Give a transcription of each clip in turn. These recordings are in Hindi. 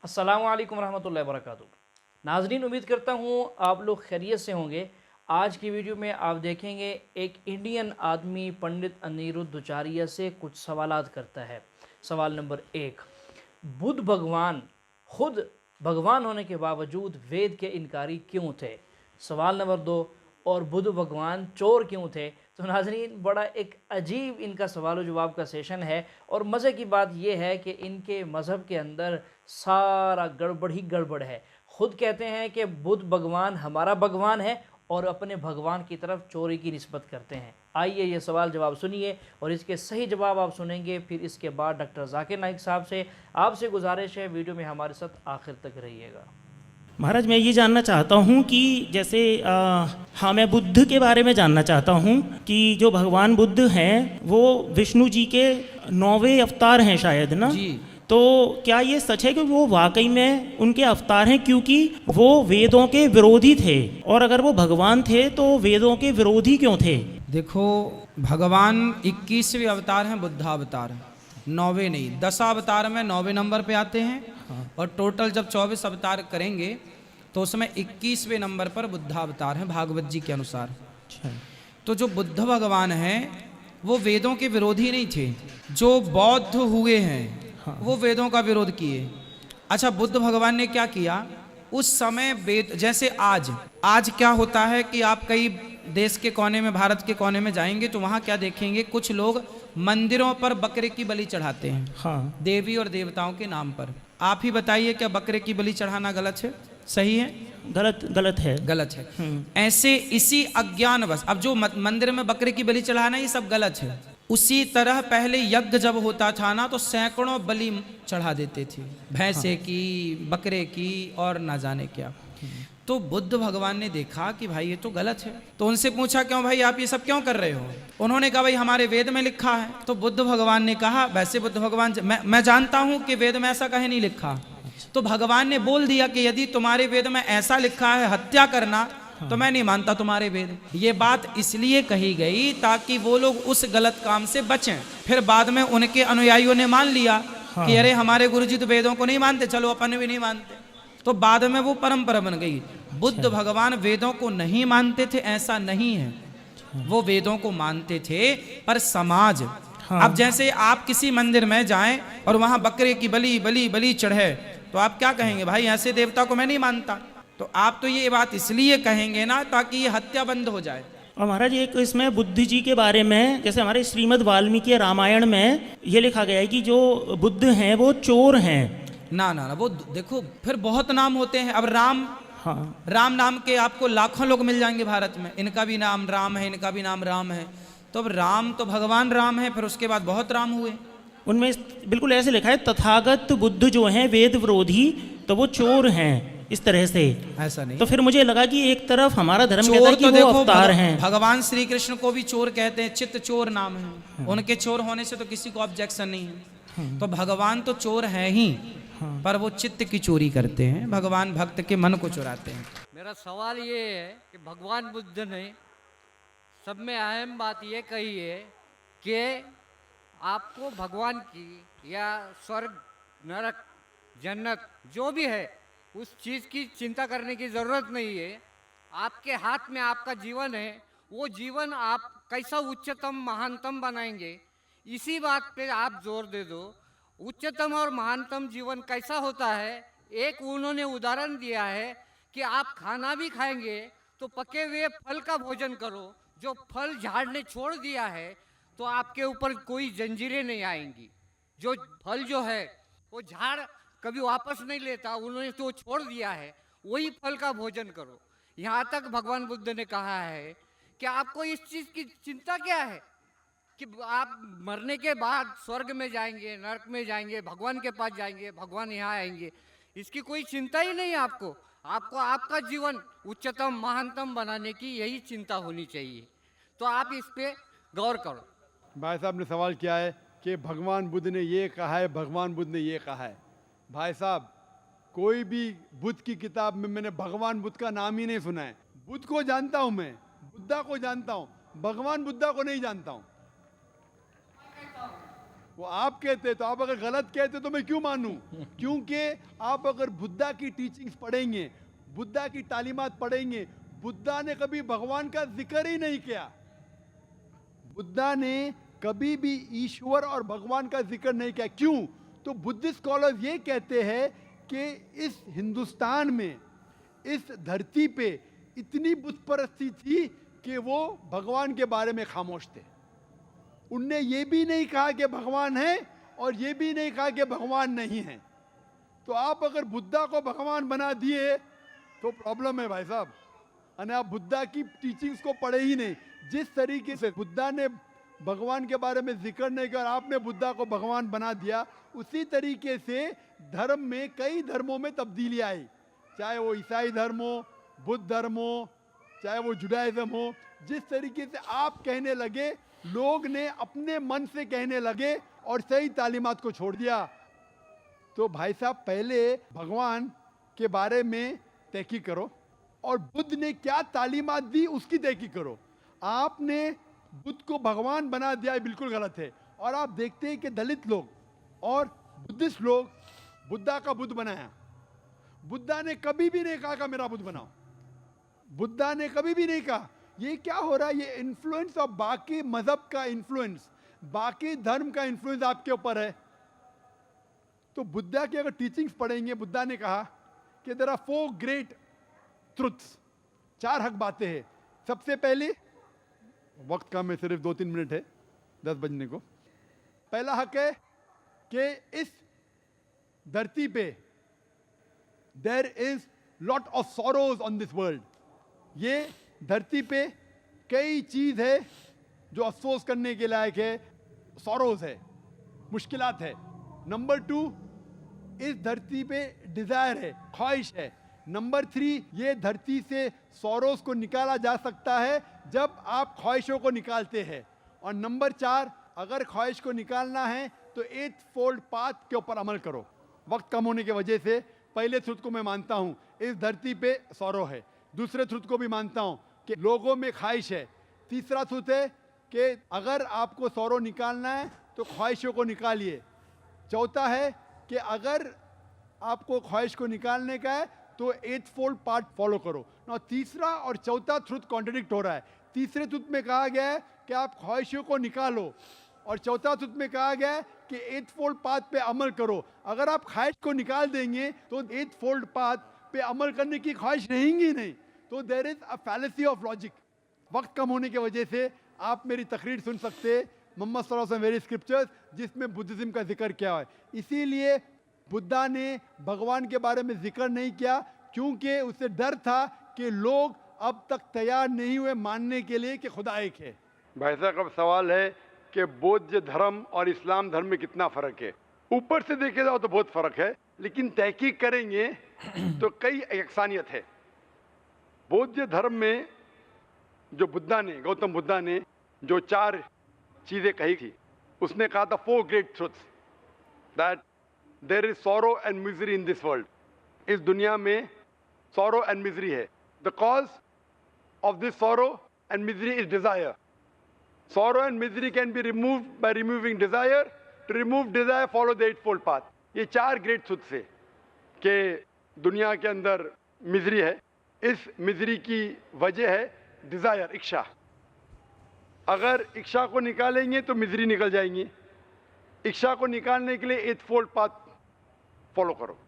अस्सलामु अलैकुम रहमतुल्लाहि व बरकातुहू। नाज़रीन, उम्मीद करता हूँ आप लोग खैरियत से होंगे। आज की वीडियो में आप देखेंगे एक इंडियन आदमी पंडित अनिरुद्धाचार्य से कुछ सवालात करता है। सवाल नंबर 1, बुद्ध भगवान खुद भगवान होने के बावजूद वेद के इनकारी क्यों थे? सवाल नंबर 2, और बुद्ध भगवान चोर क्यों थे? तो नाज़रीन, बड़ा एक अजीब इनका सवाल जवाब का सेशन है और मज़े की बात यह है कि इनके मज़हब के अंदर सारा गड़बड़ ही गड़बड़ है। ख़ुद कहते हैं कि बुद्ध भगवान हमारा भगवान है और अपने भगवान की तरफ चोरी की निस्बत करते हैं। आइए ये सवाल जवाब सुनिए और इसके सही जवाब आप सुनेंगे। फिर इसके बाद डॉक्टर जाकिर नाइक साहब से आपसे गुजारिश है, वीडियो में हमारे साथ आखिर तक रहिएगा। महाराज, मैं ये जानना चाहता हूँ कि जैसे हाँ, मैं बुद्ध के बारे में जानना चाहता हूँ कि जो भगवान बुद्ध हैं वो विष्णु जी के 9वें अवतार हैं शायद ना जी। तो क्या ये सच है कि वो वाकई में उनके अवतार हैं, क्योंकि वो वेदों के विरोधी थे? और अगर वो भगवान थे तो वेदों के विरोधी क्यों थे? देखो, भगवान 21वें अवतार हैं, बुद्धावतार 9वें नहीं, 10 अवतार में 9वें नंबर पे आते हैं। और टोटल जब 24 अवतार करेंगे तो उसमें 21वें नंबर पर बुद्धावतार हैं भागवत जी के अनुसार। तो जो बुद्ध भगवान हैं वो वेदों के विरोधी नहीं थे। जो बौद्ध हुए हैं वो वेदों का विरोध किए। अच्छा, बुद्ध भगवान ने क्या किया उस समय? वेद जैसे आज क्या होता है कि आप कई देश के कोने में, भारत के कोने में जाएंगे तो वहाँ क्या देखेंगे, कुछ लोग मंदिरों पर बकरे की बलि चढ़ाते हैं। हाँ, देवी और देवताओं के नाम पर। आप ही बताइए, क्या बकरे की बलि चढ़ाना गलत है? सही है? गलत है। गलत है। ऐसे इसी अज्ञानवश अब जो मंदिर में बकरे की बलि चढ़ाना, ये सब गलत है। उसी तरह पहले यज्ञ जब होता था ना तो सैकड़ों बलि चढ़ा देते थे, भैंसे की, बकरे की और ना जाने क्या। तो बुद्ध भगवान ने देखा कि भाई ये तो गलत है। तो उनसे पूछा, क्यों भाई आप ये सब क्यों कर रहे हो? उन्होंने कहा, भाई हमारे वेद में लिखा है। तो बुद्ध भगवान ने कहा, वैसे बुद्ध भगवान मैं जानता हूं कि वेद में ऐसा कहीं नहीं लिखा। तो भगवान ने बोल दिया कि यदि तुम्हारे वेद में ऐसा लिखा है हत्या करना, तो मैं नहीं मानता तुम्हारे वेद। ये बात इसलिए कही गई ताकि वो लोग उस गलत काम से बचें। फिर बाद में उनके अनुयायियों ने मान लिया कि अरे हमारे गुरुजी तो वेदों को नहीं मानते, चलो अपन भी नहीं मानते। तो बाद में वो परंपरा बन गई। बुद्ध भगवान वेदों को नहीं मानते थे ऐसा नहीं है, वो वेदों को मानते थे, पर समाज। अब जैसे आप किसी मंदिर में जाएं और वहां बकरे की बलि चढ़े तो आप क्या कहेंगे? भाई ऐसे देवता को मैं नहीं मानता। तो आप तो ये बात इसलिए कहेंगे ना ताकि ये हत्या बंद हो जाए। और महाराज, एक इसमें बुद्ध जी के बारे में, जैसे हमारे श्रीमद् वाल्मीकि रामायण में ये लिखा गया है कि जो बुद्ध हैं वो चोर हैं। ना, वो देखो, फिर बहुत नाम होते हैं। अब राम नाम के आपको लाखों लोग मिल जाएंगे भारत में। इनका भी नाम राम है, इनका भी नाम राम है। तो अब राम तो भगवान राम है, फिर उसके बाद बहुत राम हुए। उनमें बिल्कुल ऐसे लिखा है, तथागत बुद्ध जो हैं वेद विरोधी, तो वो चोर हैं, इस तरह से। ऐसा नहीं। तो फिर मुझे लगा कि एक तरफ हमारा धर्म कहता है कि वो अवतार हैं। भगवान श्री कृष्ण को भी चोर कहते हैं, चित्त चोर नाम है। उनके चोर होने से तो किसी को ऑब्जेक्शन नहीं है। तो भगवान तो चोर है ही, पर वो चित्त की चोरी करते हैं। भगवान भक्त के मन को चुराते हैं। मेरा सवाल ये है कि भगवान बुद्ध ने सब में अहम बात ये कही है कि आपको भगवान की या स्वर्ग, नरक, जन्नत जो भी है उस चीज़ की चिंता करने की ज़रूरत नहीं है। आपके हाथ में आपका जीवन है, वो जीवन आप कैसा उच्चतम महानतम बनाएंगे, इसी बात पे आप जोर दे दो। उच्चतम और महानतम जीवन कैसा होता है, एक उन्होंने उदाहरण दिया है कि आप खाना भी खाएंगे तो पके हुए फल का भोजन करो। जो फल झाड़ ने छोड़ दिया है तो आपके ऊपर कोई जंजीरें नहीं आएंगी। जो फल जो है वो झाड़ कभी वापस नहीं लेता, उन्होंने तो छोड़ दिया है, वही फल का भोजन करो। यहाँ तक भगवान बुद्ध ने कहा है कि आपको इस चीज़ की चिंता क्या है कि आप मरने के बाद स्वर्ग में जाएंगे, नरक में जाएंगे, भगवान के पास जाएंगे, भगवान यहाँ आएंगे, इसकी कोई चिंता ही नहीं है आपको। आपको आपका जीवन उच्चतम महानतम बनाने की यही चिंता होनी चाहिए। तो आप इस पे गौर करो। भाई साहब ने सवाल किया है कि भगवान बुद्ध ने ये कहा है, भगवान बुद्ध ने ये कहा है। भाई साहब, कोई भी बुद्ध की किताब में मैंने भगवान बुद्ध का नाम ही नहीं सुना है। बुद्ध को जानता हूँ मैं, बुद्धा को जानता हूँ, भगवान बुद्धा को नहीं जानता हूँ। वो आप कहते, तो आप अगर गलत कहते तो मैं क्यों मानूं? क्योंकि आप अगर बुद्धा की टीचिंग्स पढ़ेंगे, बुद्धा की तालीमात पढ़ेंगे, बुद्धा ने कभी भगवान का जिक्र ही नहीं किया। बुद्धा ने कभी भी ईश्वर और भगवान का जिक्र नहीं किया। क्यों? तो बुद्धिस्ट स्कॉलर्स ये कहते हैं कि इस हिंदुस्तान में, इस धरती पे इतनी बुत परस्ती थी कि वो भगवान के बारे में खामोश थे। उनने ये भी नहीं कहा कि भगवान है और ये भी नहीं कहा कि भगवान नहीं है। तो आप अगर बुद्धा को भगवान बना दिए तो प्रॉब्लम है भाई साहब। और आप बुद्धा की टीचिंग्स को पढ़े ही नहीं। जिस तरीके से बुद्धा ने भगवान के बारे में जिक्र नहीं किया और आपने बुद्धा को भगवान बना दिया, उसी तरीके से धर्म में, कई धर्मों में तब्दीली आई, चाहे वो ईसाई धर्म हो, बुद्ध धर्म हो, चाहे वो जुडाइज्म हो। जिस तरीके से आप कहने लगे, लोग ने अपने मन से कहने लगे और सही तालीमात को छोड़ दिया। तो भाई साहब, पहले भगवान के बारे में तहकीक करो और बुद्ध ने क्या तालीमात दी उसकी तहकीक करो। आपने बुद्ध को भगवान बना दिया, ये बिल्कुल गलत है। और आप देखते हैं कि दलित लोग और बुद्धिस्ट लोग बुद्धा का बुद्ध बनाया। बुद्धा ने कभी भी नहीं कहा कि मेरा बुद्ध बनाओ। बुद्धा ने कभी भी नहीं कहा। ये क्या हो रहा है? ये इन्फ्लुएंस ऑफ बाकी मजहब का इन्फ्लुएंस, बाकी धर्म का इन्फ्लुएंस आपके ऊपर है। तो बुद्धा की अगर टीचिंग्स पढ़ेंगे, बुद्धा ने कहा कि देयर आर 4 ग्रेट ट्रुथ्स, 4 हक बातें हैं। सबसे पहले, वक्त कम है, सिर्फ 2-3 मिनट है 10 बजने को। पहला हक है कि इस धरती पे there is lot of sorrows on this world. ये धरती पे कई चीज है जो अफसोस करने के लायक है, सॉरोज है, मुश्किलात है। नंबर 2, इस धरती पे डिजायर है, ख्वाहिश है। नंबर 3, ये धरती से सॉरोज को निकाला जा सकता है जब आप ख्वाहिशों को निकालते हैं। और नंबर 4, अगर ख्वाहिश को निकालना है तो 8 फोल्ड पाथ के ऊपर अमल करो। वक्त कम होने की वजह से पहले ट्रुथ को मैं मानता हूं, इस धरती पे सौरो है। दूसरे ट्रुथ को भी मानता हूं कि लोगों में ख्वाहिश है। तीसरा ट्रुथ है कि अगर आपको सौरो निकालना है तो ख्वाहिशों को निकालिए। चौथा है कि अगर आपको ख्वाहिश को निकालने का है तो 8 फोल्ड पाथ फॉलो करो ना। तीसरा और चौथा ट्रुथ कॉन्ट्रडिक्ट हो रहा है। तीसरे ट्रुथ में कहा गया है कि आप ख्वाहिशों को निकालो और चौथा ट्रुथ में कहा गया है कि 8 फोल्ड पाथ पे अमल करो। अगर आप ख्वाहिश को निकाल देंगे तो 8 फोल्ड पाथ पे अमल करने की ख्वाहिश रहेंगी नहीं। तो there is a fallacy of logic. वक्त कम होने की वजह से आप मेरी तकरीर सुन सकते मोहम्मद सल्लल्लाहु अलैहि वसल्लम वेरी स्क्रिप्चर्स, जिसमें बुद्धिज्म का जिक्र किया है। इसीलिए बुद्धा ने भगवान के बारे में जिक्र नहीं किया, क्योंकि उसे डर था कि लोग अब तक तैयार नहीं हुए मानने के लिए कि खुदा एक है। भाई साहब, अब सवाल है कि बौद्ध धर्म और इस्लाम धर्म में कितना फ़र्क है। ऊपर से देखे जाओ तो बहुत फ़र्क है, लेकिन तहकीक करेंगे तो कई यकसानियत है। बौद्ध धर्म में जो बुद्धा ने, गौतम बुद्धा ने जो 4 चीज़ें कही थी, उसने कहा था 4 great truths, that there is sorrow and misery in this world. इस दुनिया में सॉरो एंड मिजरी है। The cause of this sorrow and misery is desire. Sorrow and misery can be removed by removing desire. To remove desire, follow the 8-fold path. ये 4 ग्रेट ट्रुथ्स है कि दुनिया के अंदर मिजरी है। इस मिजरी की वजह है डिजायर, इच्छा। अगर इच्छा को निकालेंगे तो मिजरी निकल जाएंगी। इच्छा को निकालने के लिए 8-fold पाथ फॉलो करो।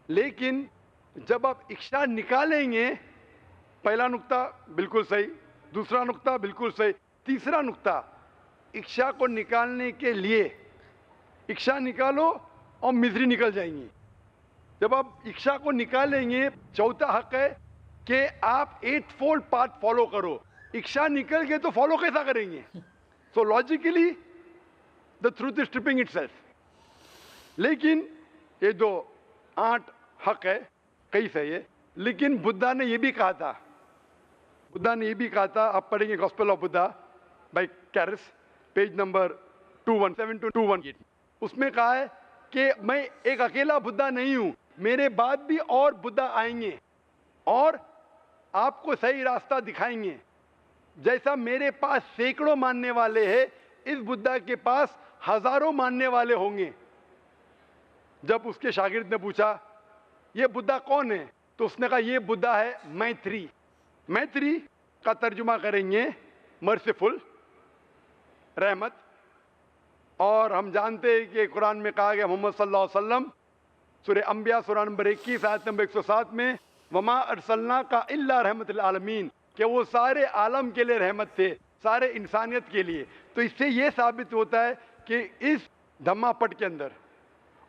लेकिन जब आप इच्छा निकालेंगे, पहला नुक्ता बिल्कुल सही, दूसरा नुक्ता बिल्कुल सही, तीसरा नुक्ता, इच्छा को निकालने के लिए इच्छा निकालो और मिजरी निकल जाएंगी। जब आप इच्छा को निकालेंगे, चौथा हक है कि आप 8-fold पाथ फॉलो करो। इच्छा निकल गए तो फॉलो कैसा करेंगे? So logically the truth is tripping itself. लेकिन ये जो 8 हक है, कई सही है, लेकिन बुद्धा ने ये भी कहा था, आप पढ़ेंगे gospel of Buddha by Carus, page number 217 to 218। उसमें कहा है कि मैं एक अकेला बुद्धा नहीं हूं, मेरे बाद भी और बुद्धा आएंगे और आपको सही रास्ता दिखाएंगे। जैसा मेरे पास सैकड़ों मानने वाले हैं, इस बुद्धा के पास हजारों मानने वाले होंगे। जब उसके शागिर्द ने पूछा ये बुद्धा कौन है, तो उसने कहा ये बुद्धा है मैत्री। मैत्री का तर्जुमा करेंगे मर्सीफुल, रहमत। और हम जानते हैं कि कुरान में कहा गया मोहम्मद सल्लल्लाहु अलैहि वसल्लम, सूरह अंबिया सूरह नंबर 21 आयत नंबर 107 में, वमा अरसलना का इल्ला रहमतुल आलमीन, कि वो सारे आलम के लिए रहमत थे, सारे इंसानियत के लिए। तो इससे ये साबित होता है कि इस धम्मापट के अंदर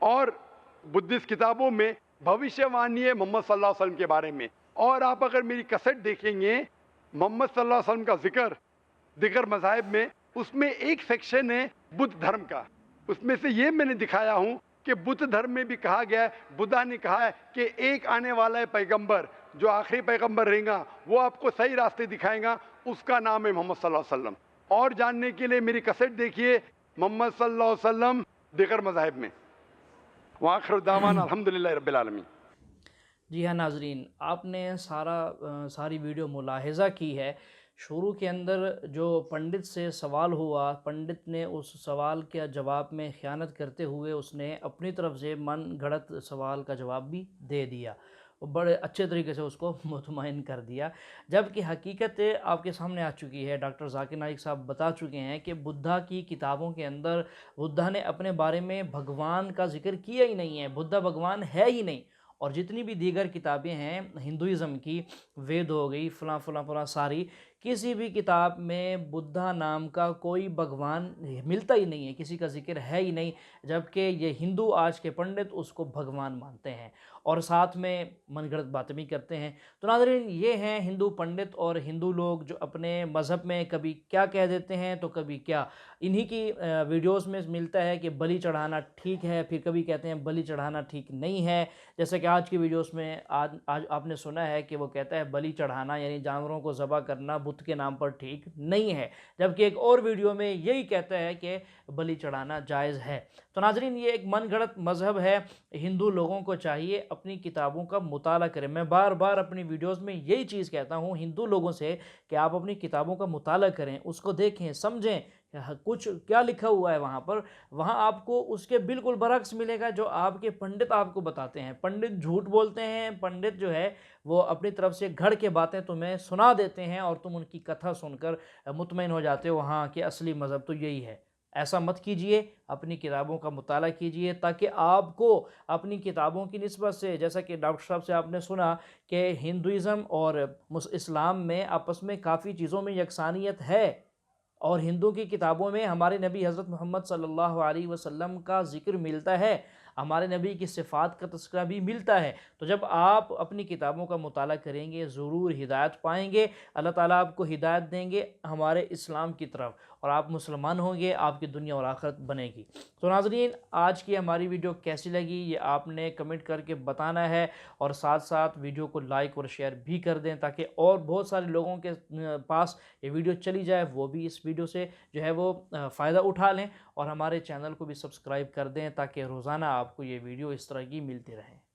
और बुद्धिस्ट किताबों में भविष्यवाणी है मोहम्मद सल्लल्लाहु अलैहि वसल्लम के बारे में। और आप अगर मेरी कैसेट देखेंगे मोहम्मद सल्लल्लाहु अलैहि वसल्लम का जिक्र दिगर मज़ाहिब में, उसमें एक सेक्शन है बुद्ध धर्म का। उसमें से ये मैंने दिखाया हूँ कि बुद्ध धर्म में भी कहा गया है, बुद्धा ने कहा है कि एक आने वाला है पैगंबर, जो आखिरी पैगंबर रहेगा वो आपको सही रास्ते दिखाएगा, उसका नाम है मोहम्मद सल्लल्लाहु अलैहि वसल्लम। और जानने के लिए मेरी कैसेट देखिए मोहम्मद सल्लल्लाहु अलैहि वसल्लम दिगर मज़ाहिब में। वाखिर दावाना अल्हम्दुलिल्लाहि रब्बिल आलमीन। जी हाँ नाजरीन, आपने सारी वीडियो मुलाहिज़ा की है। शुरू के अंदर जो पंडित से सवाल हुआ, पंडित ने उस सवाल के जवाब में ख़यानत करते हुए उसने अपनी तरफ से मन गढ़ंत सवाल का जवाब भी दे दिया और बड़े अच्छे तरीके से उसको मुतमईन कर दिया। जबकि हकीकत आपके सामने आ चुकी है। डॉक्टर ज़ाकिर नाइक साहब बता चुके हैं कि बुद्धा की किताबों के अंदर बुद्धा ने अपने बारे में भगवान का जिक्र किया ही नहीं है, बुद्धा भगवान है ही नहीं। और जितनी भी दीगर किताबें हैं हिंदुइज़्म की, वेद हो गई, फलां सारी, किसी भी किताब में बुद्धा नाम का कोई भगवान मिलता ही नहीं है, किसी का जिक्र है ही नहीं। जबकि ये हिंदू आज के पंडित उसको भगवान मानते हैं और साथ में मनगढ़ंत बातें भी करते हैं। तो नाज़रीन, ये हैं हिंदू पंडित और हिंदू लोग जो अपने मज़हब में कभी क्या कह देते हैं तो कभी क्या। इन्हीं की वीडियोस में मिलता है कि बलि चढ़ाना ठीक है, फिर कभी कहते हैं बलि चढ़ाना ठीक नहीं है। जैसे कि आज की वीडियोस में आज आपने सुना है कि वो कहता है बलि चढ़ाना यानी जानवरों को ज़बह करना बुत के नाम पर ठीक नहीं है, जबकि एक और वीडियो में यही कहता है कि बलि चढ़ाना जायज़ है। तो नाजरीन, ये एक मनगढ़ंत मज़हब है। हिंदू लोगों को चाहिए अपनी किताबों का मुताला करें। मैं बार बार अपनी वीडियोस में यही चीज़ कहता हूँ हिंदू लोगों से कि आप अपनी किताबों का मुताला करें, उसको देखें, समझें कुछ क्या लिखा हुआ है वहाँ पर। वहाँ आपको उसके बिल्कुल बरक्स मिलेगा जो आपके पंडित आपको बताते हैं। पंडित झूठ बोलते हैं, पंडित जो है वो अपनी तरफ से घड़ के बातें तुम्हें सुना देते हैं और तुम उनकी कथा सुनकर मुतमईन हो जाते हो हाँ कि असली मज़हब तो यही है। ऐसा मत कीजिए, अपनी किताबों का मुताला कीजिए ताकि आपको अपनी किताबों की निस्बत से, जैसा कि डॉक्टर साहब से आपने सुना कि हिंदुइज़्म और इस्लाम में आपस में काफ़ी चीज़ों में यकसानियत है और हिंदू की किताबों में हमारे नबी हज़रत मोहम्मद सल्लल्लाहु अलैहि वसल्लम का ज़िक्र मिलता है, हमारे नबी की सिफ़ात का तज़किरा भी मिलता है। तो जब आप अपनी किताबों का मुताला करेंगे ज़रूर हिदायत पाएंगे, अल्लाह ताला आपको हिदायत देंगे हमारे इस्लाम की तरफ और आप मुसलमान होंगे, आपकी दुनिया और आखिरत बनेगी। तो नाज़रीन, आज की हमारी वीडियो कैसी लगी ये आपने कमेंट करके बताना है और साथ साथ वीडियो को लाइक और शेयर भी कर दें ताकि और बहुत सारे लोगों के पास ये वीडियो चली जाए, वो भी इस वीडियो से जो है वो फ़ायदा उठा लें। और हमारे चैनल को भी सब्सक्राइब कर दें ताकि रोज़ाना आपको ये वीडियो इस तरह की मिलती रहे।